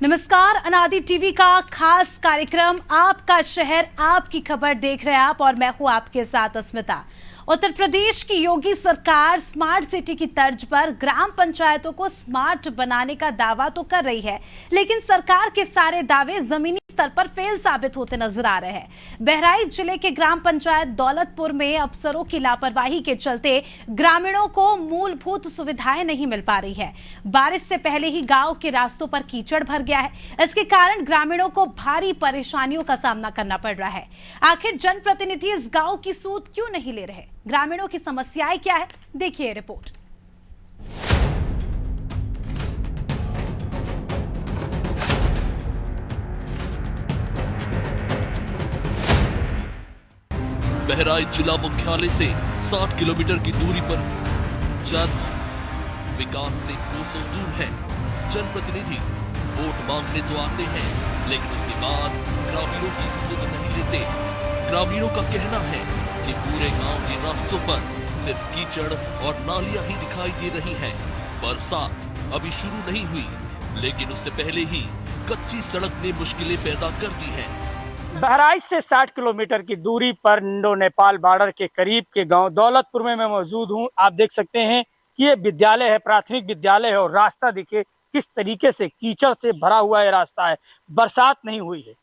नमस्कार, अनादि टीवी का खास कार्यक्रम आपका शहर आपकी खबर देख रहे हैं आप और मैं हूं आपके साथ अस्मिता। उत्तर प्रदेश की योगी सरकार स्मार्ट सिटी की तर्ज पर ग्राम पंचायतों को स्मार्ट बनाने का दावा तो कर रही है, लेकिन सरकार के सारे दावे जमीनी स्तर पर फेल साबित होते नजर आ रहे हैं। बहराइच जिले के ग्राम पंचायत दौलतपुर में अफसरों की लापरवाही के चलते ग्रामीणों को मूलभूत सुविधाएं नहीं मिल पा रही है। बारिश से पहले ही गांव के रास्तों पर कीचड़ भर गया है। इसके कारण ग्रामीणों को भारी परेशानियों का सामना करना पड़ रहा है। आखिर जनप्रतिनिधि इस गांव की सूध क्यों नहीं ले रहे? ग्रामीणों की समस्याएं क्या है, देखिए रिपोर्ट। बहराइच जिला मुख्यालय से 60 किलोमीटर की दूरी पर जन विकास से कोसों दूर है। जनप्रतिनिधि वोट मांगने तो आते हैं, लेकिन उसके बाद ग्रामीणों की सुध नहीं लेते। ग्रामीणों का कहना है कि पूरे गांव के रास्तों पर सिर्फ कीचड़ और नालियां ही दिखाई दे रही हैं। बरसात अभी शुरू नहीं हुई, लेकिन उससे पहले ही कच्ची सड़क ने मुश्किलें पैदा कर दी हैं। बहराइच से 60 किलोमीटर की दूरी पर इंडो नेपाल बॉर्डर के करीब के गांव दौलतपुर में मैं मौजूद हूं। आप देख सकते हैं कि ये विद्यालय है, प्राथमिक विद्यालय है, और रास्ता देखिए किस तरीके से कीचड़ से भरा हुआ ये रास्ता है। बरसात नहीं हुई है,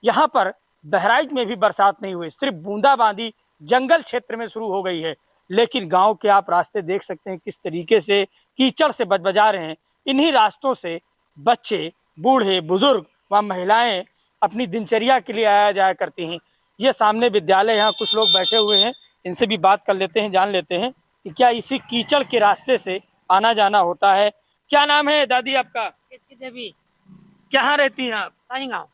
यहाँ पर बहराइच में भी बरसात नहीं हुई, सिर्फ बूंदाबांदी जंगल क्षेत्र में शुरू हो गई है। लेकिन गाँव के आप रास्ते देख सकते हैं किस तरीके से कीचड़ से बजबजा रहे हैं। इन्हीं रास्तों से बच्चे, बूढ़े, बुजुर्ग व महिलाएं अपनी दिनचर्या के लिए आया जाया करती हैं। ये सामने विद्यालय, यहाँ कुछ लोग बैठे हुए हैं, इनसे भी बात कर लेते हैं, जान लेते हैं कि क्या इसी कीचड़ के रास्ते से आना जाना होता है। क्या नाम है दादी आपका? देवी। कहाँ रहती हैं आप? गाँव।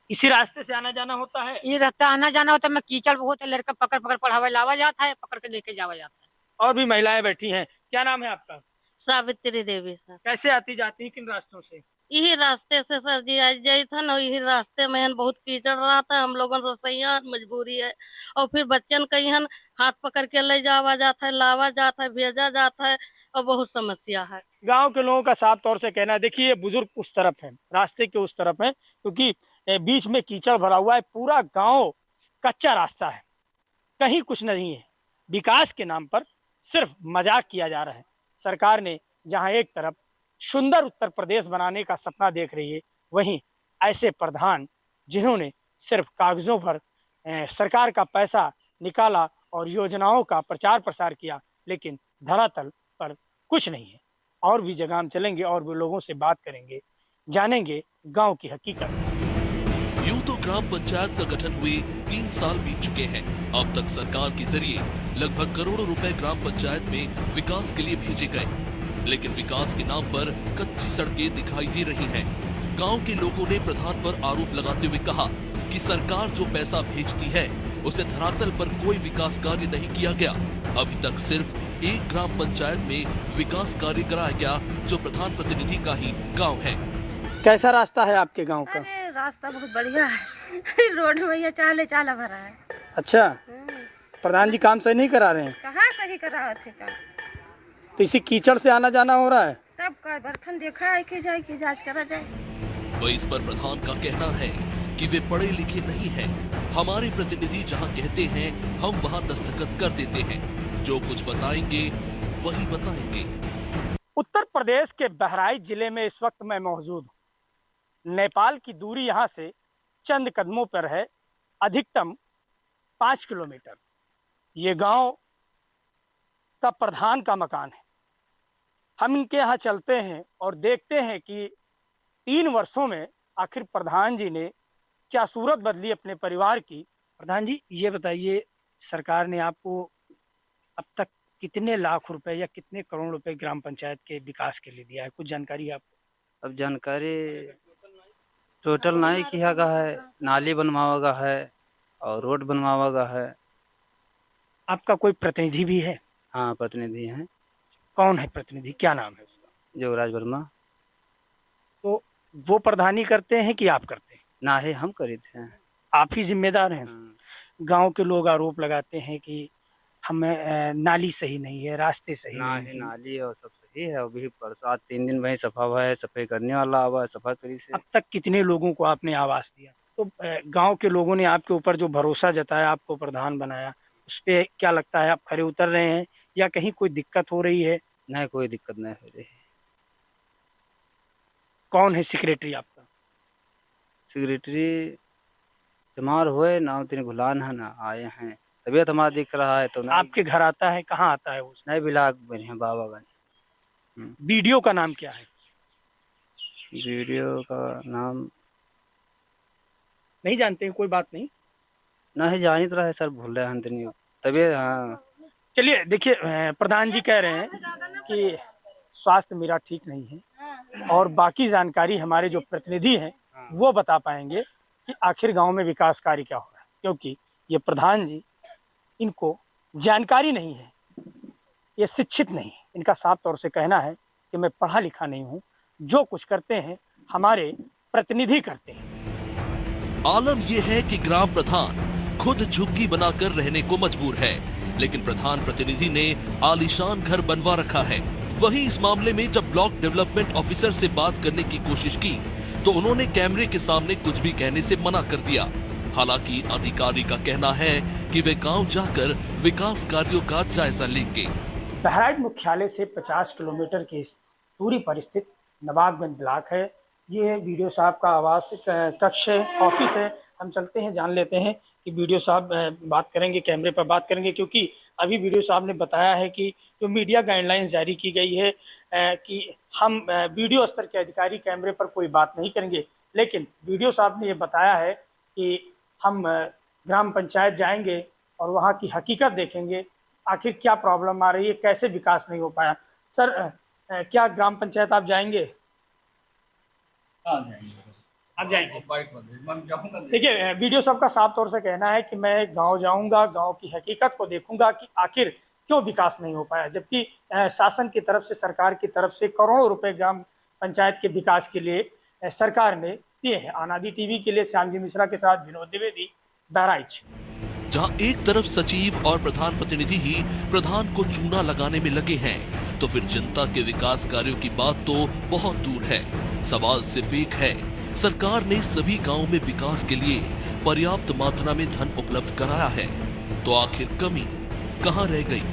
इसी रास्ते से आना जाना होता है? ये रास्ता आना जाना होता है। मैं कीचड़ बहुत है, लड़का पकड़ पकड़ पढ़ावे लावा जाता है, पकड़ के लेके जावा जाता है। और भी महिलाएं बैठी हैं। क्या नाम है आपका? सावित्री देवी सर। कैसे आती जाती हैं, किन रास्तों से? यही रास्ते से सर जी आज जाई था ना, यही रास्ते में हन बहुत कीचड़ रहा था। हम लोगन रसैया मजबूरी है, और फिर बच्चन कहीं हन हाथ पकड़ के ले जावा जाता है, लावा जाता है, भेजा जाता है, और बहुत समस्या है। गांव के लोगों का साफ तौर से कहना है, देखिए ये बुजुर्ग उस तरफ है, रास्ते के उस तरफ है, क्योंकि बीच में कीचड़ भरा हुआ है। पूरा गांव कच्चा रास्ता है, कहीं कुछ नहीं है। विकास के नाम पर सिर्फ मजाक किया जा रहा है। सरकार ने जहां एक तरफ सुंदर उत्तर प्रदेश बनाने का सपना देख रही है, वहीं ऐसे प्रधान जिन्होंने सिर्फ कागजों पर सरकार का पैसा निकाला और योजनाओं का प्रचार प्रसार किया, लेकिन धरातल पर कुछ नहीं है। और भी जगह हम चलेंगे और भी लोगों से बात करेंगे, जानेंगे गांव की हकीकत। यूं तो ग्राम पंचायत का गठन हुए 3 साल बीत चुके हैं। अब तक सरकार के जरिए लगभग करोड़ों रुपए ग्राम पंचायत में विकास के लिए भेजे गए, लेकिन विकास के नाम पर कच्ची सड़कें दिखाई दे रही हैं। गांव के लोगों ने प्रधान पर आरोप लगाते हुए कहा कि सरकार जो पैसा भेजती है उसे धरातल पर कोई विकास कार्य नहीं किया गया। अभी तक सिर्फ एक ग्राम पंचायत में विकास कार्य कराया गया, जो प्रधान प्रतिनिधि का ही गाँव है। कैसा रास्ता है आपके गांव का? अरे रास्ता बहुत बढ़िया है। रोड में ये चाले चाला भरा है। अच्छा, प्रधान जी काम सही नहीं करा रहे हैं? कहाँ सही करा थे काम? तो इसी कीचड़ से आना जाना हो रहा है। तब का बर्तन देखा है कि जाए की जांच करा जाए। वही इस पर प्रधान का कहना है कि वे पढ़े लिखे नहीं हैं। हमारे प्रतिनिधि जहां कहते हैं हम वहां दस्तखत कर देते हैं, जो कुछ बताएंगे वही बताएंगे। उत्तर प्रदेश के बहराइच जिले में इस वक्त मैं मौजूद हूँ। नेपाल की दूरी यहाँ से चंद कदमों पर है, अधिकतम 5 किलोमीटर। ये गांव का प्रधान का मकान है। हम इनके यहाँ चलते हैं और देखते हैं कि 3 वर्षों में आखिर प्रधान जी ने क्या सूरत बदली अपने परिवार की। प्रधान जी ये बताइए, सरकार ने आपको अब तक कितने लाख रुपए या कितने करोड़ रुपए ग्राम पंचायत के विकास के लिए दिया है? कुछ जानकारी है आपको? अब जानकारी टोटल नहीं किया गया है। नाली बनवावा गया है और रोड बनवावा गया है। आपका कोई प्रतिनिधि भी है? हाँ, प्रतिनिधि हैं। कौन है प्रतिनिधि, क्या नाम है उसका? जोगराज वर्मा। तो वो प्रधानी करते हैं कि आप करते हैं? ना ही हम करी थे। आप ही जिम्मेदार हैं। गांव के लोग आरोप लगाते हैं कि हमें नाली सही नहीं है, रास्ते सही ना नहीं ही है। नाली और सब सही है। अभी परसों आज 3 दिन वही सफा हुआ है, सफाई करने वाला हुआ है, सफा करी से। अब तक कितने लोगों को आपने आवास दिया? तो गांव के लोगों ने आपके ऊपर जो भरोसा जताया, आपको प्रधान बनाया, उस पे क्या लगता है, आप खरे उतर रहे हैं या कहीं कोई दिक्कत हो रही है? नहीं, कोई दिक्कत नहीं हो रही है। कौन है सेक्रेटरी आपका? सेक्रेटरी बीमार हुए ना, तेरे भुलान है ना आए हैं। तबीयत हमारा दिख रहा है तो नहीं। आपके घर आता है? कहाँ आता है वो? नहीं, बिलाक बने हैं बाबागंज। वीडियो का नाम क्या है? वीडियो का नाम नहीं जानते हैं? कोई बात नहीं। नहीं जानी तो रहे सर, भूल रहे हैं तनी तबीयत। हाँ, चलिए देखिए, प्रधान जी कह रहे हैं कि स्वास्थ्य मेरा ठीक नहीं है और बाकी जानकारी हमारे जो प्रतिनिधि हैं वो बता पाएंगे कि आखिर गांव में विकास कार्य क्या हो रहा है, क्योंकि ये प्रधान जी, इनको जानकारी नहीं है, ये शिक्षित नहीं है। इनका साफ तौर से कहना है कि मैं पढ़ा लिखा नहीं हूँ, जो कुछ करते हैं हमारे प्रतिनिधि करते हैं। आलम यह है कि ग्राम प्रधान खुद झुग्गी बनाकर रहने को मजबूर है, लेकिन प्रधान प्रतिनिधि ने आलीशान घर बनवा रखा है। वहीं इस मामले में जब ब्लॉक डेवलपमेंट ऑफिसर से बात करने की कोशिश की तो उन्होंने कैमरे के सामने कुछ भी कहने से मना कर दिया। हालांकि अधिकारी का कहना है कि वे गांव जाकर विकास कार्यों का जायजा लेंगे। बहराइच मुख्यालय से 50 किलोमीटर की दूरी पर स्थित नवाबगंज ब्लॉक है। ये वीडियो साहब का आवास कक्ष है, ऑफिस है। हम चलते हैं, जान लेते हैं कि वीडियो साहब बात करेंगे, कैमरे पर बात करेंगे, क्योंकि अभी वीडियो साहब ने बताया है कि जो मीडिया गाइडलाइंस जारी की गई है कि हम वीडियो स्तर के अधिकारी कैमरे पर कोई बात नहीं करेंगे, लेकिन वीडियो साहब ने ये बताया है कि हम ग्राम पंचायत जाएंगे और वहाँ की हकीकत देखेंगे, आखिर क्या प्रॉब्लम आ रही है, कैसे विकास नहीं हो पाया। सर, क्या ग्राम पंचायत आप जाएंगे? आप जाएंगे? देखिए, वीडियो साहब का साफ तौर से कहना है कि मैं गांव जाऊंगा, गांव की हकीकत को देखूंगा कि आखिर क्यों विकास नहीं हो पाया, जबकि शासन की तरफ से, सरकार की तरफ से करोड़ों रुपए ग्राम पंचायत के विकास के लिए सरकार ने दिए हैं। आनादि टीवी के लिए श्याम जी मिश्रा के साथ विनोद द्विवेदी, बहराइच। जहां एक तरफ सचिव और प्रधान प्रतिनिधि ही प्रधान को चूना लगाने में लगे हैं, तो फिर जनता के विकास कार्यों की बात तो बहुत दूर है। सवाल सिर्फ एक है, सरकार ने सभी गांवों में विकास के लिए पर्याप्त मात्रा में धन उपलब्ध कराया है, तो आखिर कमी कहां रह गई?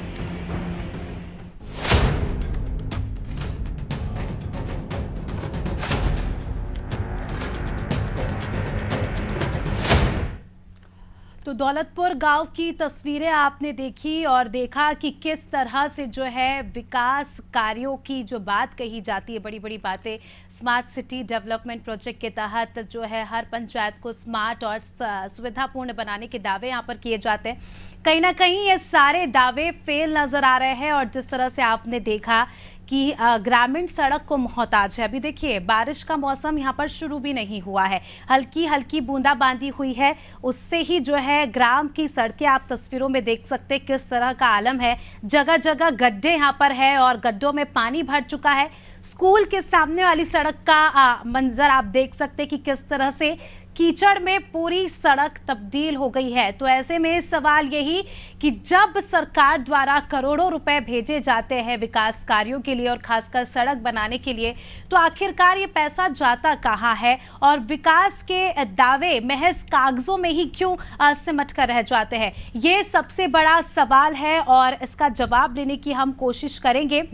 तो दौलतपुर गांव की तस्वीरें आपने देखी और देखा कि किस तरह से जो है विकास कार्यों की जो बात कही जाती है, बड़ी बड़ी बातें। स्मार्ट सिटी डेवलपमेंट प्रोजेक्ट के तहत जो है हर पंचायत को स्मार्ट और सुविधापूर्ण बनाने के दावे यहां पर किए जाते हैं। कहीं ना कहीं ये सारे दावे फेल नजर आ रहे हैं और जिस तरह से आपने देखा कि ग्रामीण सड़क को मोहताज है। अभी देखिए, बारिश का मौसम यहाँ पर शुरू भी नहीं हुआ है, हल्की हल्की बूंदाबांदी हुई है, उससे ही जो है ग्राम की सड़कें आप तस्वीरों में देख सकते हैं किस तरह का आलम है। जगह जगह गड्ढे यहाँ पर है और गड्ढों में पानी भर चुका है। स्कूल के सामने वाली सड़क का मंजर आप देख सकते हैं कि किस तरह से कीचड़ में पूरी सड़क तब्दील हो गई है। तो ऐसे में सवाल यही कि जब सरकार द्वारा करोड़ों रुपए भेजे जाते हैं विकास कार्यों के लिए और खासकर सड़क बनाने के लिए, तो आखिरकार ये पैसा जाता कहाँ है और विकास के दावे महज कागजों में ही क्यों सिमट कर रह जाते हैं, ये सबसे बड़ा सवाल है और इसका जवाब देने की हम कोशिश करेंगे।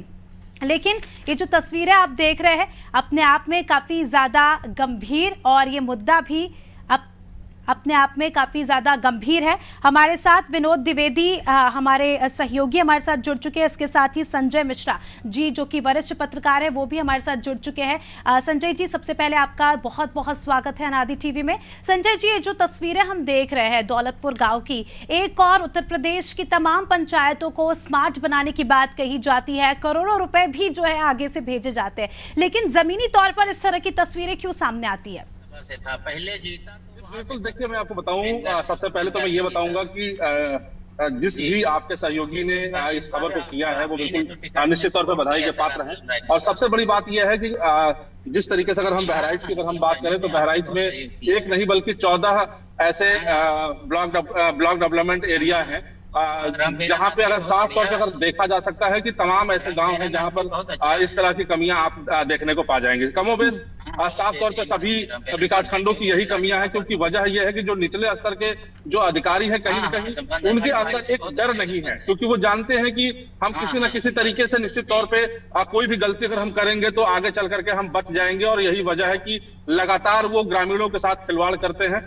लेकिन ये जो तस्वीरें आप देख रहे हैं अपने आप में काफ़ी ज़्यादा गंभीर और ये मुद्दा भी अपने आप में काफ़ी ज़्यादा गंभीर है। हमारे साथ विनोद द्विवेदी हमारे सहयोगी हमारे साथ जुड़ चुके हैं, इसके साथ ही संजय मिश्रा जी जो कि वरिष्ठ पत्रकार है वो भी हमारे साथ जुड़ चुके हैं। संजय जी, सबसे पहले आपका बहुत बहुत स्वागत है अनादि टीवी में। संजय जी, ये जो तस्वीरें हम देख रहे हैं दौलतपुर गाँव की, एक और उत्तर प्रदेश की तमाम पंचायतों को स्मार्ट बनाने की बात कही जाती है, करोड़ों रुपए भी जो है आगे से भेजे जाते हैं, लेकिन ज़मीनी तौर पर इस तरह की तस्वीरें क्यों सामने आती है? बिल्कुल, देखिए मैं आपको बताऊं, सबसे पहले तो मैं ये बताऊंगा कि जिस भी आपके सहयोगी ने इस खबर को किया है वो बिल्कुल निश्चित तौर पर बधाई के पात्र हैं। और सबसे बड़ी बात यह है कि जिस तरीके से अगर हम बहराइच की अगर हम बात करें तो बहराइच में एक नहीं बल्कि 14 ऐसे ब्लॉक डेवलपमेंट एरिया हैं जहाँ पे अगर साफ तौर पे अगर देखा जा सकता है कि तमाम ऐसे गांव हैं जहाँ पर इस तरह की कमियां आप देखने को पा जाएंगे। कमोबेश साफ तौर पे सभी विकास खंडों की यही कमियां हैं, क्योंकि वजह यह है कि जो निचले स्तर के जो अधिकारी हैं कहीं न कहीं उनके अंदर एक डर नहीं है, क्योंकि वो जानते हैं कि हम किसी न किसी तरीके से निश्चित तौर पे कोई भी गलती अगर हम करेंगे तो आगे चल करके हम बच जाएंगे। और यही वजह है कि लगातार वो ग्रामीणों के साथ खिलवाड़ करते हैं।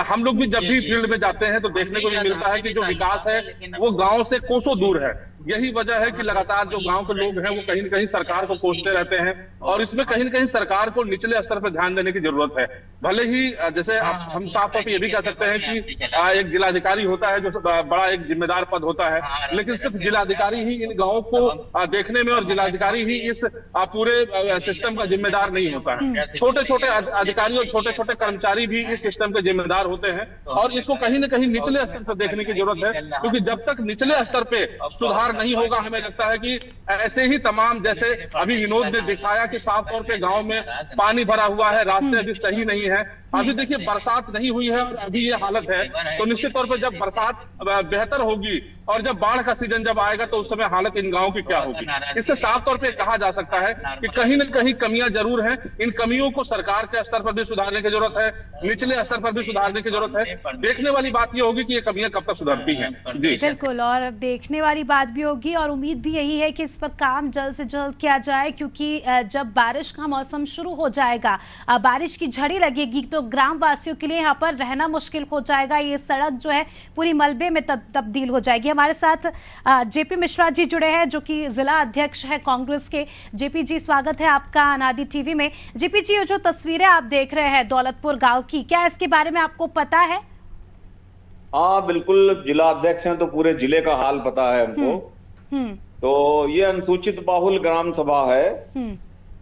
हम लोग भी जब भी फील्ड में जाते हैं तो देखने को भी मिलता है कि जो विकास है वो गांव से कोसों दूर है। यही वजह है कि लगातार जो गांव के लोग हैं वो कहीं न कहीं सरकार को कोसते रहते हैं, और इसमें कहीं न कहीं सरकार को निचले स्तर पर ध्यान देने की जरूरत है। भले ही जैसे हम साफ तौर पर ये भी कह सकते हैं कि एक जिलाधिकारी होता है जो बड़ा एक जिम्मेदार पद होता है, लेकिन सिर्फ जिलाधिकारी ही इन गाँवों को देखने में और जिलाधिकारी ही इस पूरे सिस्टम का जिम्मेदार नहीं होता है। छोटे छोटे अधिकारी और छोटे छोटे कर्मचारी भी इस सिस्टम के जिम्मेदार होते हैं, और इसको कहीं न कहीं निचले स्तर पर देखने की जरूरत है, क्योंकि जब तक निचले स्तर पे सुधार नहीं होगा, हमें लगता है कि ऐसे ही तमाम, जैसे अभी विनोद ने दिखाया कि साफ तौर पे गांव में पानी भरा हुआ है, रास्ते अभी सही नहीं है। अभी देखिए बरसात नहीं हुई है और अभी ये हालत है, तो निश्चित तौर पर जब बरसात बेहतर होगी और जब बाढ़ का सीजन जब आएगा तो उस समय हालत इन गांवों की क्या होगी। इससे साफ तौर पे कहा जा सकता है कि कहीं न कहीं कमियां जरूर हैं। इन कमियों को सरकार के स्तर पर भी सुधारने की जरूरत है, निचले स्तर पर भी सुधारने की जरूरत है। देखने वाली बात ये होगी कि ये कमियां कब तक सुधरती हैं। जी बिल्कुल, और देखने वाली बात भी होगी, और उम्मीद भी यही है कि इस पर काम जल्द से जल्द किया जाए, क्योंकि जब बारिश का मौसम शुरू हो जाएगा, बारिश की झड़ी लगेगी, तो ग्राम वासियों के लिए यहाँ पर रहना मुश्किल हो जाएगा। ये सड़क जो है पूरी मलबे में तब्दील हो जाएगी। हमारे साथ जेपी मिश्रा जी जुड़े हैं, जो कि जिला अध्यक्ष है कांग्रेस के। जेपी जी, स्वागत है आपका अनादि टीवी में। जेपी जी, जो तस्वीरें आप देख रहे हैं दौलतपुर गांव की, क्या इसके बारे में आपको पता है? हाँ बिल्कुल, जिला अध्यक्ष हैं तो पूरे जिले का हाल पता है हमको। तो ये अनुसूचित बाहुल ग्राम सभा है,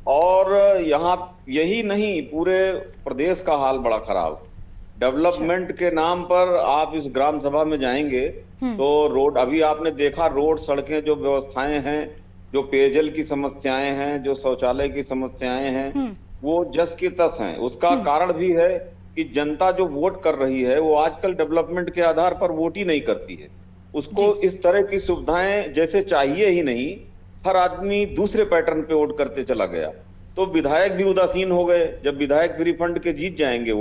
और यहाँ यही नहीं पूरे प्रदेश का हाल बड़ा खराब। डेवलपमेंट के नाम पर आप इस ग्राम सभा में जाएंगे तो रोड, अभी आपने देखा रोड सड़कें जो व्यवस्थाएं हैं, जो पेयजल की समस्याएं हैं, जो शौचालय की समस्याएं हैं, वो जस की तस हैं। उसका कारण भी है कि जनता जो वोट कर रही है वो आजकल डेवलपमेंट के आधार पर वोट ही नहीं करती है। उसको इस तरह की सुविधाएं जैसे चाहिए ही नहीं, हर आदमी दूसरे पैटर्न पे वोट करते चला गया। तो विधायक भी उदासीन हो गए। जब विधायक फ्री फंड के जीत जाएंगे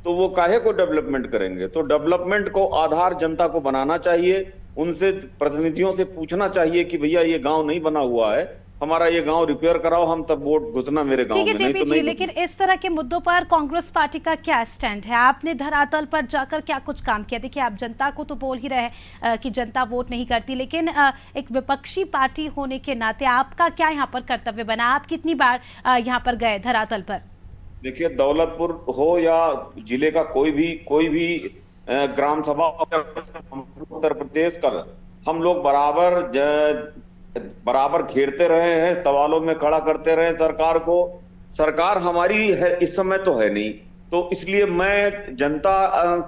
तो वो काहे को डेवलपमेंट करेंगे। तो डेवलपमेंट को आधार जनता को बनाना चाहिए, उनसे प्रतिनिधियों से पूछना चाहिए कि भैया ये गांव नहीं बना हुआ है, हमारा ये गांव रिपेयर कराओ, हम तब वोट घुसना मेरे गांव में। ठीक है जेपी जी, लेकिन इस तरह के मुद्दों पर कांग्रेस पार्टी का क्या स्टैंड है? आपने धरातल पर जाकर क्या कुछ काम किया? देखिए, आप जनता को तो बोल ही रहे कि जनता वोट नहीं करती, लेकिन एक विपक्षी पार्टी होने के नाते आपका क्या यहाँ पर कर्तव्य बना? आप कितनी बार यहाँ पर गए धरातल पर? देखिए, दौलतपुर हो या जिले का कोई भी ग्राम सभा उत्तर प्रदेश का, हम लोग बराबर घेरते रहे हैं, सवालों में खड़ा करते रहे सरकार को। सरकार हमारी है इस समय तो है नहीं, तो इसलिए मैं जनता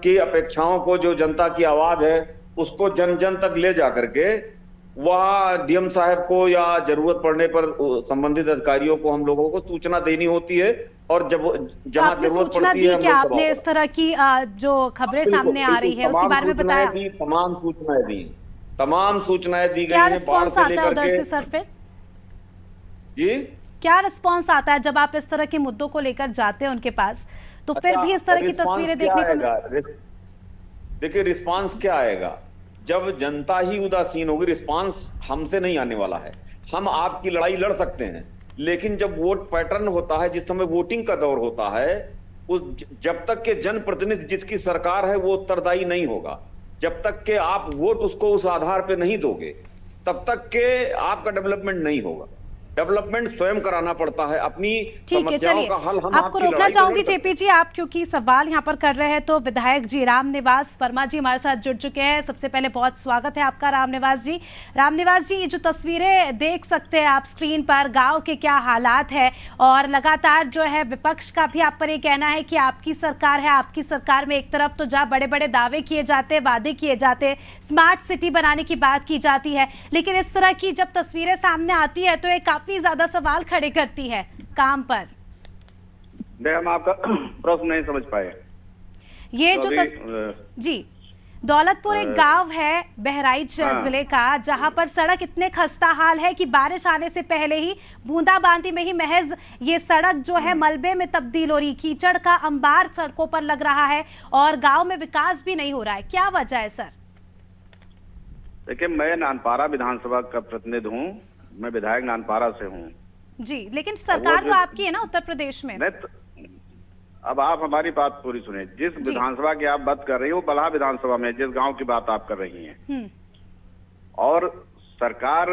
की अपेक्षाओं को, जो जनता की आवाज है, उसको जन जन तक ले जा करके वहाँ डीएम साहब को या जरूरत पड़ने पर संबंधित अधिकारियों को हम लोगों को सूचना देनी होती है, और जब जहाँ जरूरत पड़ती है क्या आपने इस तरह की जो खबरें सामने आ रही है उसके बारे में बताया? तमाम सूचनाएं दी गई हैं। क्या रिस्पॉन्स आता है उधर से सर? फिर जी क्या रिस्पॉन्स आता है जब आप इस तरह के मुद्दों को लेकर जाते हैं उनके पास? तो फिर भी इस तरह की तस्वीरें देखने को देखिए, रिस्पॉन्स क्या आएगा जब जनता ही उदासीन होगी? रिस्पॉन्स हमसे नहीं आने वाला है। हम आपकी लड़ाई लड़ सकते हैं, लेकिन जब वोट पैटर्न होता है, जिस समय वोटिंग का दौर होता है, उस जब तक के जनप्रतिनिधि जिसकी सरकार है वो उत्तरदायी नहीं होगा, जब तक के आप वोट उसको उस आधार पे नहीं दोगे, तब तक के आपका डेवलपमेंट नहीं होगा। डेवलपमेंट स्वयं कराना पड़ता है। अपनी समस्याओं का हल हम आपको रोकना चाहूंगी जेपी जी, आप क्योंकि सवाल यहाँ पर कर रहे हैं। तो विधायक जी रामनिवास वर्मा जी हमारे साथ जुड़ चुके हैं। सबसे पहले बहुत स्वागत है आपका रामनिवास जी। रामनिवास जी, ये जो तस्वीरें देख सकते हैं आप स्क्रीन पर, गांव के क्या हालात है, और लगातार जो है विपक्ष का भी आप पर ये कहना है कि आपकी सरकार है, आपकी सरकार में एक तरफ तो जहाँ बड़े बड़े दावे किए जाते, वादे किए जाते, स्मार्ट सिटी बनाने की बात की जाती है, लेकिन इस तरह की जब तस्वीरें सामने आती है तो ये काफी ज्यादा सवाल खड़े करती है काम पर। हम आपका प्रश्न नहीं समझ पाए। ये जो जी दौलतपुर एक गांव है बहराइच जिले का, जहां पर सड़क इतने खस्ता हाल है कि बारिश आने से पहले ही बूंदाबांदी में ही महज ये सड़क जो है मलबे में तब्दील हो रही, कीचड़ का अंबार सड़कों पर लग रहा है और गांव में विकास भी नहीं हो रहा है। क्या वजह है सर? देखिए, मैं नानपारा विधानसभा का प्रतिनिधि हूँ, मैं विधायक नानपारा से हूँ जी, लेकिन सरकार तो आपकी है ना उत्तर प्रदेश में। अब आप हमारी बात पूरी सुने। जिस विधानसभा की आप बात कर रही हो, बलहा विधानसभा में, जिस गांव की बात आप कर रही हैं, और सरकार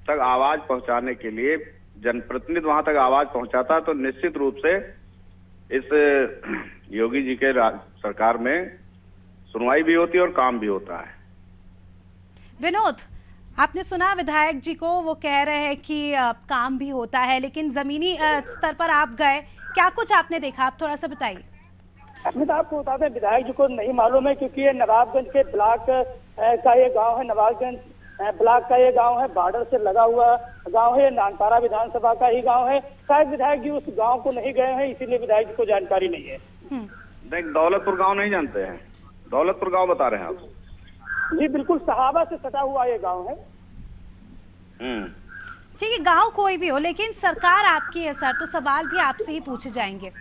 तक आवाज पहुंचाने के लिए जनप्रतिनिधि वहां तक आवाज पहुंचाता है, तो निश्चित रूप से इस योगी जी के सरकार में सुनवाई भी होती है और काम भी होता है। विनोद, आपने सुना विधायक जी को, वो कह रहे हैं कि काम भी होता है, लेकिन जमीनी स्तर पर आप गए, क्या कुछ आपने देखा, आप थोड़ा सा बताइए। अस्मिता, आपको बता दें विधायक जी को नहीं मालूम है, क्योंकि ये नवाबगंज के ब्लॉक का ये गांव है, नवाबगंज ब्लॉक का ये गांव है, बॉर्डर से लगा हुआ गांव है, नानपारा विधानसभा का ही गांव है। शायद विधायक जी उस गांव को नहीं गए हैं, इसीलिए विधायक जी को जानकारी नहीं है। नहीं, दौलतपुर गांव नहीं जानते हैं, दौलतपुर गांव बता रहे हैं आप? जी बिल्कुल, सहाबा से सटा हुआ ये गांव है। ठीक है, गांव कोई भी हो, लेकिन सरकार आपकी है सर, तो सवाल भी आपसे ही पूछे जाएंगे।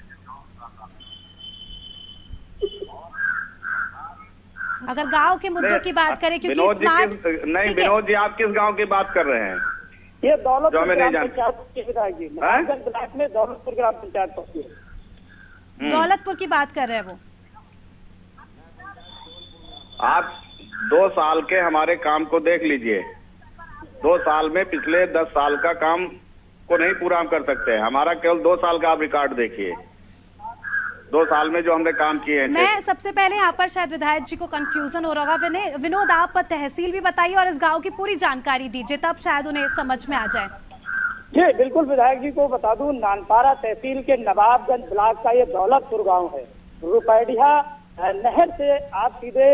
अगर गांव के मुद्दों की बात करें, क्योंकि विनोद जी, आप किस गांव की बात कर रहे हैं? ये दौलतपुर ग्राम पंचायत के विधायक जी, ब्लॉक में दौलतपुर ग्राम पंचायत पड़ती है। दौलतपुर की बात कर रहे हैं वो। आप 2 साल के हमारे काम को देख लीजिए। 2 साल में पिछले 10 साल का काम को नहीं पूरा हम कर सकते हैं। हमारा केवल 2 साल का आप रिकॉर्ड देखिए, 2 साल में जो हमने काम किए हैं। मैं सबसे पहले यहाँ पर शायद विधायक जी को कंफ्यूजन हो रहा होगा। विनोद, आप तहसील भी बताइए और इस गांव की पूरी जानकारी दीजिए, तब शायद उन्हें समझ में आ जाए। जी बिल्कुल, विधायक जी को बता दूं, नानपारा तहसील के नवाबगंज ब्लॉक का ये दौलतपुर गाँव है। रुपैडिया नहर से आप सीधे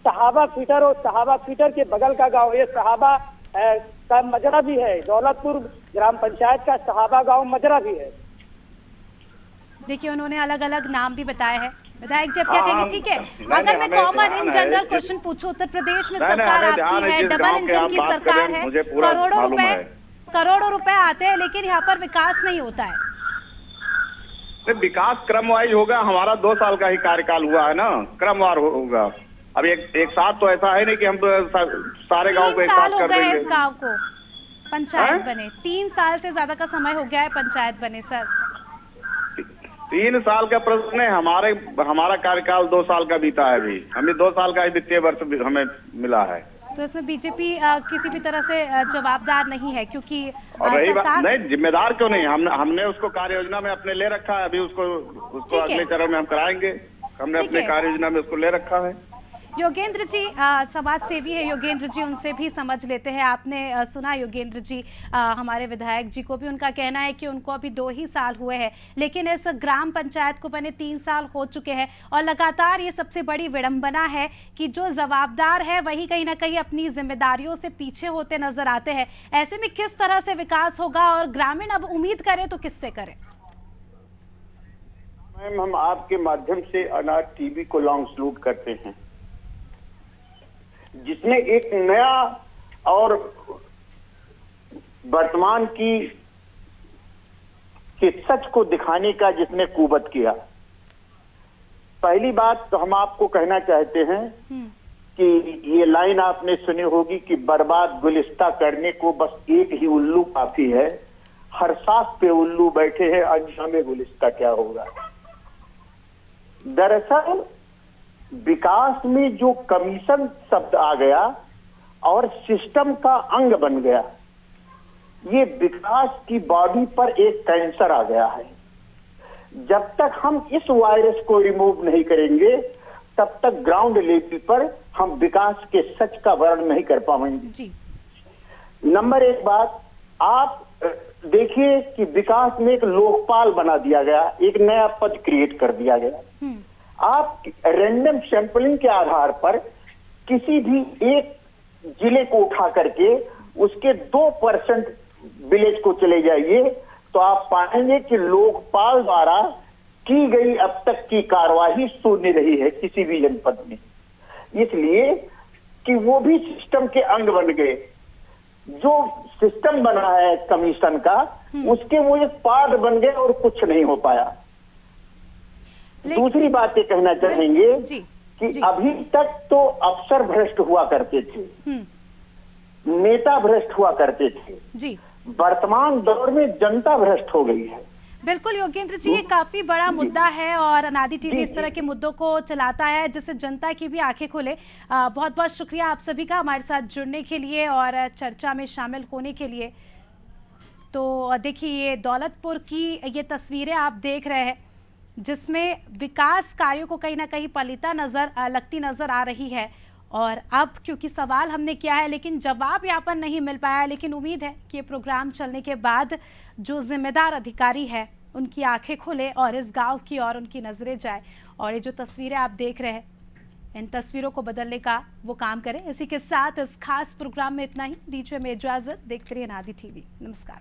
सहाबा फीटर, और सहाबा फीटर के बगल का गांव ये सहाबा का मजरा भी है। दौलतपुर ग्राम पंचायत का सहाबा गांव मजरा भी है। देखिए, उन्होंने अलग अलग नाम भी बताए हैं। विधायक जी, आप क्या कहेंगे? ठीक है, अगर मैं कॉमन इन जनरल क्वेश्चन पूछूं, उत्तर प्रदेश में सरकार आपकी है, डबल इंजन की सरकार है, करोड़ों रुपए आते हैं, लेकिन यहाँ पर विकास नहीं होता है। विकास क्रमवाइज होगा, हमारा 2 साल का ही कार्यकाल हुआ है ना, क्रमवार होगा। अब एक साथ तो ऐसा है नहीं कि हम सारे गांव को एक साथ कर देंगे। 3 साल हो गए इस गांव को पंचायत बने, 3 साल से ज्यादा का समय हो गया है पंचायत बने सर। 3 साल का प्रश्न है, हमारा कार्यकाल 2 साल का बीता है अभी, हमें 2 साल का ही वित्तीय वर्ष हमें मिला है। तो इसमें बीजेपी किसी भी तरह से जवाबदार नहीं है, क्योंकि सरकार नहीं, जिम्मेदार क्यों नहीं, हमने उसको कार्य योजना में अपने ले रखा है। अभी उसको अगले चरण में हम कराएंगे, हमने अपने कार्य योजना में उसको ले रखा है। योगेंद्र जी समाज सेवी है योगेंद्र जी, उनसे भी समझ लेते हैं। आपने सुना योगेंद्र जी, हमारे विधायक जी को भी उनका कहना है कि उनको अभी 2 ही साल हुए हैं, लेकिन इस ग्राम पंचायत को बने 3 साल हो चुके हैं और लगातार ये सबसे बड़ी विडंबना है कि जो जवाबदार है वही कहीं ना कहीं अपनी जिम्मेदारियों से पीछे होते नजर आते हैं। ऐसे में किस तरह से विकास होगा और ग्रामीण अब उम्मीद करें तो किससे करें? मैम, हम आपके माध्यम से अनाज टीवी को लॉन्ग सलूट करते हैं, जिसने एक नया और वर्तमान के सच को दिखाने का जिसने कुवत किया। पहली बात तो हम आपको कहना चाहते हैं कि ये लाइन आपने सुनी होगी कि बर्बाद गुलिस्ता करने को बस एक ही उल्लू काफी है, हर सांस पे उल्लू बैठे हैं, अंजामे गुलिस्ता क्या होगा। दरअसल विकास में जो कमीशन शब्द आ गया और सिस्टम का अंग बन गया, ये विकास की बॉडी पर एक कैंसर आ गया है। जब तक हम इस वायरस को रिमूव नहीं करेंगे, तब तक ग्राउंड लेवल पर हम विकास के सच का वर्णन नहीं कर पाएंगे। नंबर 1 बात, आप देखिए कि विकास में एक लोकपाल बना दिया गया, एक नया पद क्रिएट कर दिया गया। आप रैंडम सैंपलिंग के आधार पर किसी भी एक जिले को उठा करके उसके 2% विलेज को चले जाइए, तो आप पाएंगे कि लोकपाल द्वारा की गई अब तक की कार्यवाही शून्य रही है किसी भी जनपद में। इसलिए कि वो भी सिस्टम के अंग बन गए। जो सिस्टम बना है कमीशन का, उसके वो एक पार्ट बन गए और कुछ नहीं हो पाया। दूसरी बात ये कहना चाहेंगे कि अभी तक तो अफसर भ्रष्ट हुआ करते थे, नेता भ्रष्ट हुआ करते थे, वर्तमान दौर में जनता भ्रष्ट हो गई है। बिल्कुल योगेंद्र जी, ये काफी बड़ा मुद्दा है और अनादि टीवी इस तरह के मुद्दों को चलाता है जिससे जनता की भी आंखें खुले। बहुत बहुत शुक्रिया आप सभी का हमारे साथ जुड़ने के लिए और चर्चा में शामिल होने के लिए। तो देखिए, ये दौलतपुर की ये तस्वीरें आप देख रहे हैं जिसमें विकास कार्यों को कहीं ना कहीं पलीता लगती नजर आ रही है। और अब क्योंकि सवाल हमने किया है लेकिन जवाब यहाँ पर नहीं मिल पाया, लेकिन उम्मीद है कि ये प्रोग्राम चलने के बाद जो जिम्मेदार अधिकारी है उनकी आंखें खुले और इस गांव की ओर उनकी नजरें जाए और ये जो तस्वीरें आप देख रहे हैं इन तस्वीरों को बदलने का वो काम करें। इसी के साथ इस खास प्रोग्राम में इतना ही। दीजिए में इजाजत। देखते रहिए अनादि टीवी। नमस्कार।